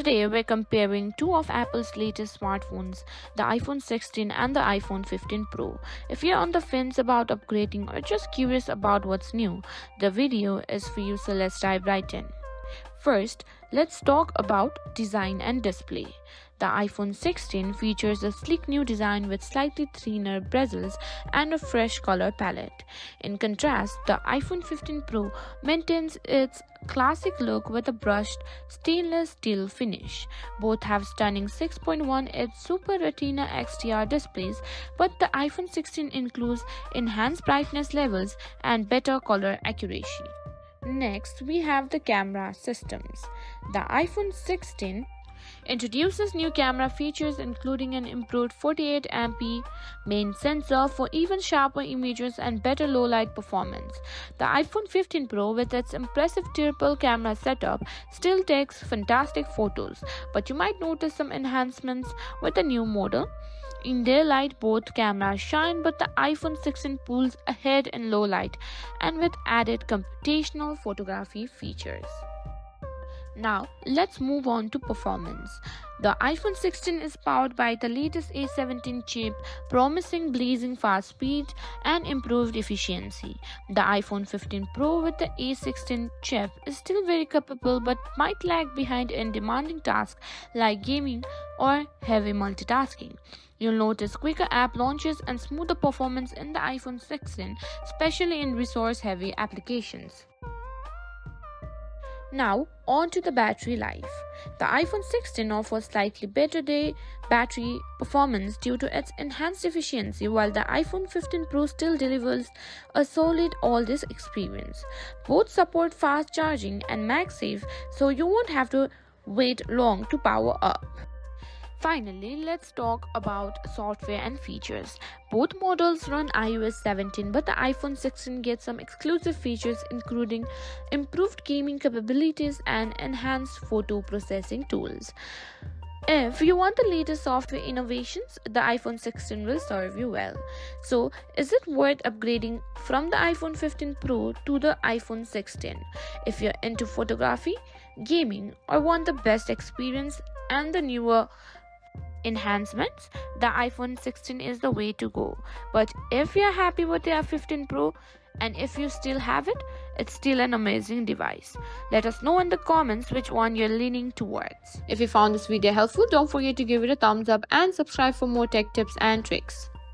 Today we're comparing two of Apple's latest smartphones, the iPhone 16 and the iPhone 15 Pro. If you're on the fence about upgrading or just curious about what's new, the video is for you, so let's dive right in. First, let's talk about design and display. The iPhone 16 features a sleek new design with slightly thinner bezels and a fresh color palette. In contrast, the iPhone 15 Pro maintains its classic look with a brushed stainless steel finish. Both have stunning 6.1-inch Super Retina XDR displays, but the iPhone 16 includes enhanced brightness levels and better color accuracy. Next, we have the camera systems. The iPhone 16 introduces new camera features including an improved 48MP main sensor for even sharper images and better low-light performance. The iPhone 15 Pro, with its impressive triple camera setup, still takes fantastic photos, but you might notice some enhancements with the new model. In daylight, both cameras shine, but the iPhone 16 pulls ahead in low light and with added computational photography features. Now, let's move on to performance. The iPhone 16 is powered by the latest A17 chip, promising blazing fast speed and improved efficiency. The iPhone 15 Pro with the A16 chip is still very capable but might lag behind in demanding tasks like gaming or heavy multitasking. You'll notice quicker app launches and smoother performance in the iPhone 16, especially in resource-heavy applications. Now, on to the battery life. The iPhone 16 offers slightly better day battery performance due to its enhanced efficiency, while the iPhone 15 Pro still delivers a solid all-day experience. Both support fast charging and MagSafe, so you won't have to wait long to power up. Finally, let's talk about software and features. Both models run iOS 17, but the iPhone 16 gets some exclusive features including improved gaming capabilities and enhanced photo processing tools. If you want the latest software innovations, the iPhone 16 will serve you well. So, is it worth upgrading from the iPhone 15 Pro to the iPhone 16? If you're into photography, gaming, or want the best experience and the newer enhancements, the iPhone 16 is the way to go. But if you're happy with the 15 Pro and if you still have it, it's still an amazing device. Let us know in the comments which one you're leaning towards. If you found this video helpful, don't forget to give it a thumbs up and subscribe for more tech tips and tricks.